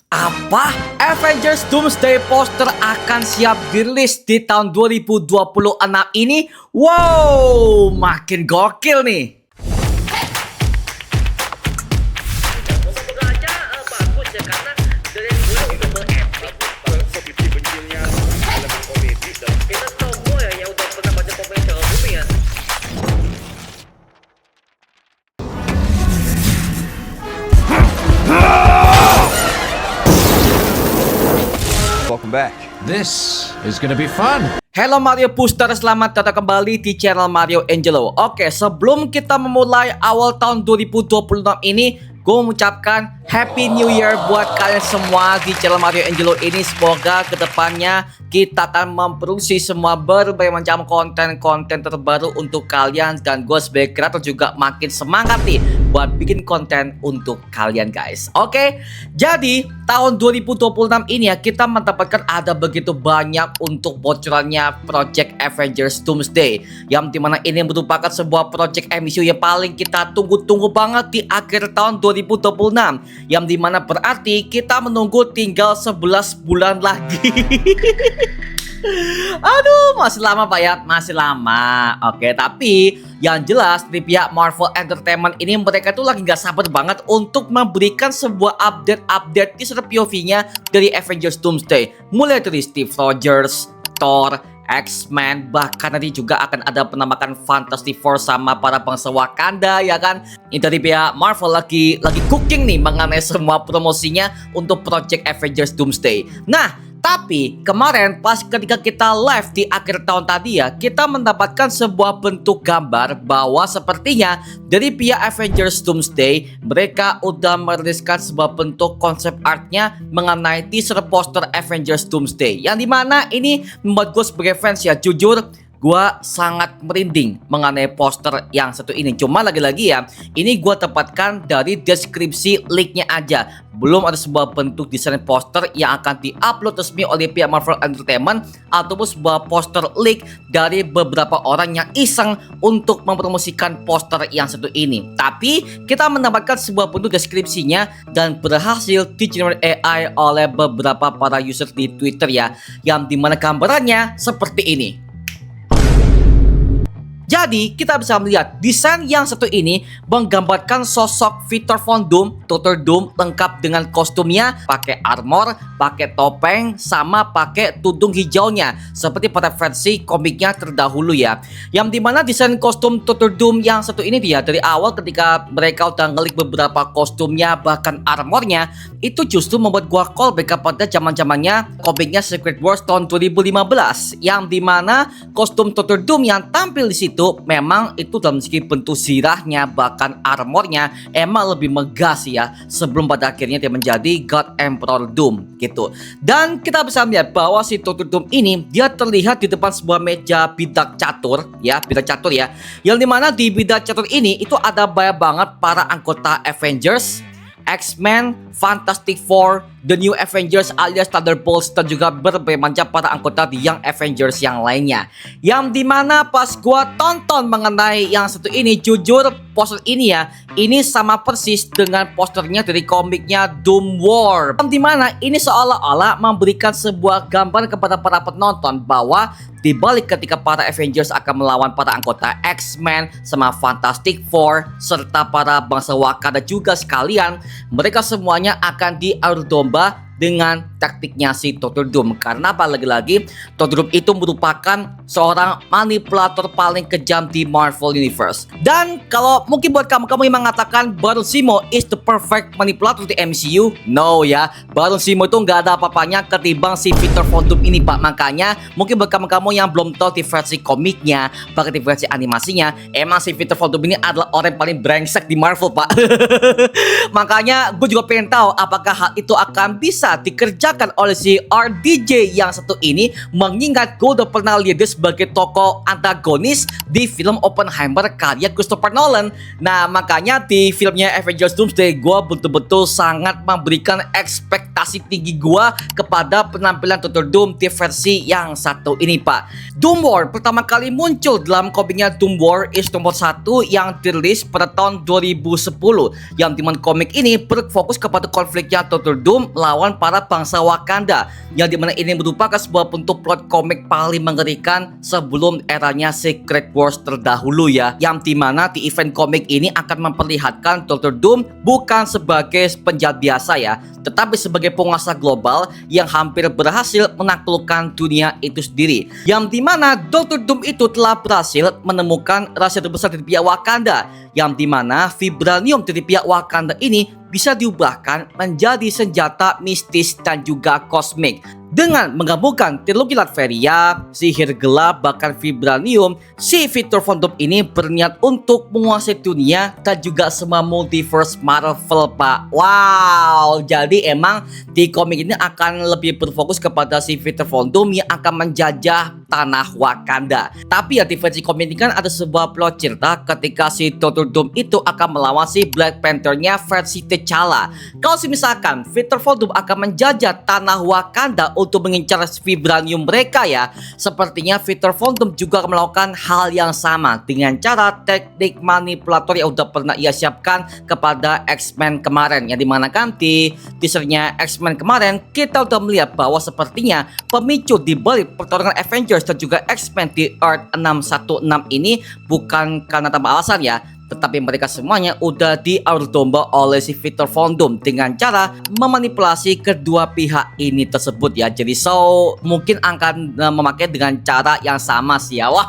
Apa? Avengers Doomsday poster akan siap dirilis di tahun 2026 ini? Wow, makin gokil nih. Moga-moga aja bagus ya karena dari dulu udah berepic sebenci-bencinya elemen komedi dong. Kita semua ya yang udah pernah baca komik Soal Bumi ya. Welcome back. This is gonna be fun. Halo Mario Booster, selamat datang kembali di channel Mario Angelo. Oke, sebelum kita memulai awal tahun 2026 ini, gue mengucapkan Happy New Year buat kalian semua di channel Mario Angelo ini. Semoga kedepannya kita akan memproduksi semua berbagai macam konten-konten terbaru untuk kalian. Dan gue sebagai kreator juga makin semangat nih buat bikin konten untuk kalian guys. Oke, jadi tahun 2026 ini ya kita mendapatkan ada begitu banyak untuk bocorannya Project Avengers Doomsday, yang dimana ini merupakan sebuah project MCU yang paling kita tunggu-tunggu banget di akhir tahun 2026, yang dimana berarti kita menunggu tinggal 11 bulan lagi. Aduh, masih lama Pak ya, masih lama. Oke, tapi yang jelas di pihak Marvel Entertainment ini mereka tuh lagi gak sabar banget untuk memberikan sebuah update teaser POV-nya dari Avengers Doomsday. Mulai dari Steve Rogers, Thor, X-Men, bahkan nanti juga akan ada penampakan Fantastic Four sama para bangsa Wakanda ya kan. Ini dari pihak Marvel lagi cooking nih mengenai semua promosinya untuk Project Avengers Doomsday. Nah, tapi kemarin pas ketika kita live di akhir tahun tadi ya, kita mendapatkan sebuah bentuk gambar bahwa sepertinya dari pihak Avengers Doomsday mereka udah meriliskan sebuah bentuk konsep artnya mengenai teaser poster Avengers Doomsday, yang dimana ini membuat gue sebagai fans ya, jujur gua sangat merinding mengenai poster yang satu ini. Cuma lagi-lagi ya, ini gua dapatkan dari deskripsi leaknya aja. Belum ada sebuah bentuk desain poster yang akan diupload resmi oleh pihak Marvel Entertainment ataupun sebuah poster leak dari beberapa orang yang iseng untuk mempromosikan poster yang satu ini. Tapi kita mendapatkan sebuah bentuk deskripsinya dan berhasil di-generate AI oleh beberapa para user di Twitter ya, yang dimana gambarannya seperti ini. Jadi kita bisa melihat desain yang satu ini menggambarkan sosok Victor Von Doom, Dr. Doom lengkap dengan kostumnya, pakai armor, pakai topeng, sama pakai tudung hijaunya seperti pada versi komiknya terdahulu ya. Yang dimana desain kostum Dr. Doom yang satu ini dia dari awal ketika mereka udah ngelik beberapa kostumnya bahkan armornya, itu justru membuat gua callback pada zaman-zamannya komiknya Secret Wars tahun 2015, yang dimana kostum Dr. Doom yang tampil di situ memang itu dalam segi bentuk zirahnya bahkan armornya emang lebih megah sih ya, sebelum pada akhirnya dia menjadi God Emperor Doom gitu. Dan kita bisa melihat bahwa si Dr. Doom ini dia terlihat di depan sebuah meja bidak catur ya, yang dimana di bidak catur ini itu ada banyak banget para anggota Avengers, X-Men, Fantastic Four, The New Avengers alias Thunderbolts, dan juga berbagai macam para anggota di Young Avengers yang lainnya. Yang dimana pas gua tonton mengenai yang satu ini, jujur poster ini ya, ini sama persis dengan posternya dari komiknya Doom War. Yang dimana ini seolah-olah memberikan sebuah gambar kepada para penonton bahwa di balik ketika para Avengers akan melawan para anggota X-Men sama Fantastic Four serta para bangsa Wakanda juga sekalian, mereka semuanya akan diadu domba dengan taktiknya si Dr. Doom. Karena apa, lagi-lagi Dr. Doom itu merupakan seorang manipulator paling kejam di Marvel Universe. Dan kalau mungkin buat kamu yang mengatakan Baron Zemo is the perfect manipulator di MCU, no ya, Baron Zemo itu nggak ada apa-apanya ketimbang si Victor Von Doom ini Pak. Makanya mungkin buat kamu yang belum tahu di versi komiknya bahkan di versi animasinya, emang si Victor Von Doom ini adalah orang yang paling brengsek di Marvel Pak. Makanya gue juga pengen tahu apakah hal itu akan bisa dikerjakan oleh si RDJ yang satu ini, mengingat gue udah pernah lihat dia sebagai tokoh antagonis di film Oppenheimer karya Christopher Nolan. Nah makanya di filmnya Avengers Doomsday gue betul-betul sangat memberikan ekspektasi tinggi gue kepada penampilan Dr. Doom di versi yang satu ini Pak. Doom War pertama kali muncul dalam komiknya Doom War is nomor 1 yang dirilis pada tahun 2010, yang dimana komik ini berfokus kepada konfliknya Dr. Doom melawan kehidupan para bangsa Wakanda, yang dimana ini merupakan sebuah bentuk plot komik paling mengerikan sebelum eranya Secret Wars terdahulu ya, yang dimana di event komik ini akan memperlihatkan Dr. Doom bukan sebagai penjahat biasa ya, tetapi sebagai penguasa global yang hampir berhasil menaklukkan dunia itu sendiri, yang dimana Dr. Doom itu telah berhasil menemukan rahasia terbesar dari pihak Wakanda, yang dimana vibranium dari pihak Wakanda ini bisa diubahkan menjadi senjata mistis dan juga kosmik. Dengan menggabungkan teknologi Latveria, sihir gelap, bahkan vibranium, si Victor Von Doom ini berniat untuk menguasai dunia dan juga semua multiverse Marvel, Pak. Wow, jadi emang di komik ini akan lebih berfokus kepada si Victor Von Doom yang akan menjajah tanah Wakanda. Tapi ya di versi komik ini kan ada sebuah plot cerita ketika si Dr. Doom itu akan melawan si Black Panther-nya versi T'Challa. Kalau misalkan Victor Von Doom akan menjajah tanah Wakanda untuk mengincar vibranium mereka ya, sepertinya Victor Von Doom juga akan melakukan hal yang sama dengan cara teknik manipulator yang udah pernah ia siapkan kepada X-Men kemarin, yang dimana kan di teasernya X-Men kemarin kita udah melihat bahwa sepertinya pemicu di balik pertarungan Avengers dan juga X-Men di Earth 616 ini bukan karena tanpa alasan ya, tetapi mereka semuanya udah diadu domba oleh si Victor Von Doom dengan cara memanipulasi kedua pihak ini tersebut ya. Jadi mungkin akan memakai dengan cara yang sama sih ya. Wah,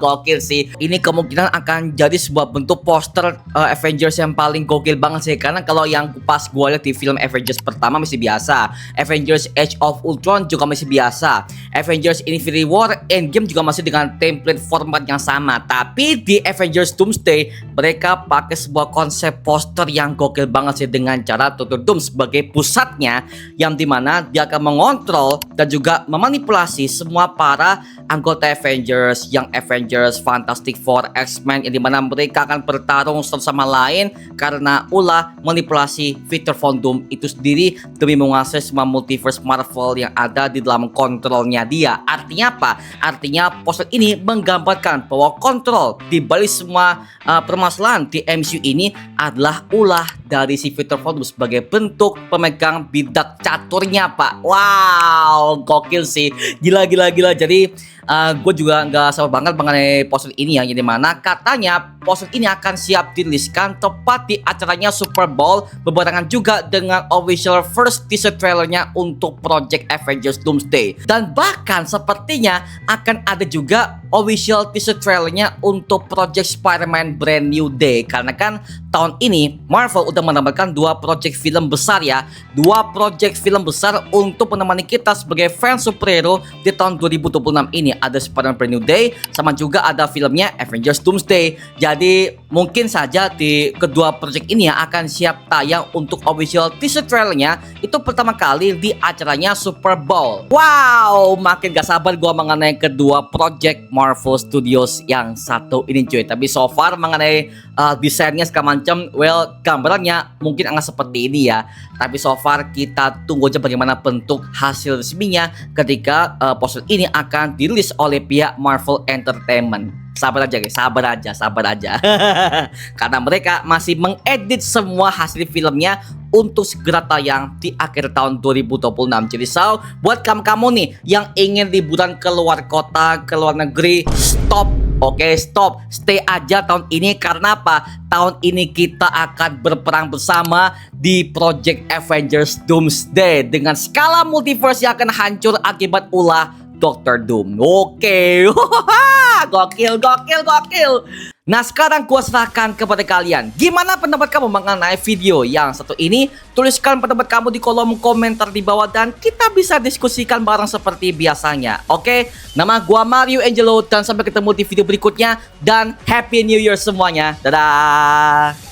gokil sih. Ini kemungkinan akan jadi sebuah bentuk poster Avengers yang paling gokil banget sih. Karena kalau yang pas gue lihat di film Avengers pertama masih biasa, Avengers Age of Ultron juga masih biasa, Avengers Infinity War Endgame juga masih dengan template format yang sama. Tapi di Avengers Doomsday mereka pakai sebuah konsep poster yang gokil banget sih, dengan cara Dr. Doom sebagai pusatnya, yang dimana dia akan mengontrol dan juga memanipulasi semua para anggota Avengers, yang Avengers, Fantastic Four, X-Men, yang dimana mereka akan bertarung satu sama lain karena ulah manipulasi Victor Von Doom itu sendiri demi menguasai semua multiverse Marvel yang ada di dalam kontrolnya dia. Artinya apa? Artinya poster ini menggambarkan bahwa kontrol di balik semua permasalahan di MCU ini adalah ulah dari si Victor Von Doom sebagai bentuk pemegang bidak caturnya, Pak. Wow, gokil sih, gila. Jadi gue juga nggak sabar banget mengenai poster ini ya, yang dimana katanya poster ini akan siap diriliskan tepat di acaranya Super Bowl, berbarengan juga dengan official first teaser trailernya untuk Project Avengers Doomsday. Dan bahkan sepertinya akan ada juga official teaser trailernya untuk Project Spider-Man Brand New Day, karena kan tahun ini Marvel udah menambahkan dua project film besar ya, dua project film besar untuk menemani kita sebagai fans superhero di tahun 2026 ini. Ada Spider-Man Brand New Day, sama juga ada filmnya Avengers Doomsday. Jadi mungkin saja di kedua project ini yang akan siap tayang untuk official teaser trailernya itu pertama kali di acaranya Super Bowl. Wow, makin gak sabar gua mengenai kedua project Marvel Studios yang satu ini cuy. Tapi so far mengenai desainnya segala macam, well, gambarannya mungkin akan seperti ini ya. Tapi so far kita tunggu aja bagaimana bentuk hasil resminya ketika poster ini akan dirilis oleh pihak Marvel Entertainment. Sabar aja guys, sabar aja. Karena mereka masih mengedit semua hasil filmnya untuk segera tayang di akhir tahun 2026. Jadi buat kamu nih yang ingin liburan ke luar kota, ke luar negeri, stop. Oke, stop. Stay aja tahun ini. Karena apa? Tahun ini kita akan berperang bersama di Project Avengers Doomsday dengan skala multiverse yang akan hancur akibat ulah Dr. Doom. Oke. Gokil. Nah, sekarang gua serahkan kepada kalian. Gimana pendapat kamu mengenai video yang satu ini? Tuliskan pendapat kamu di kolom komentar di bawah dan kita bisa diskusikan bareng seperti biasanya. Oke? Nama gua Mario Angelo dan sampai ketemu di video berikutnya dan Happy New Year semuanya. Dadah.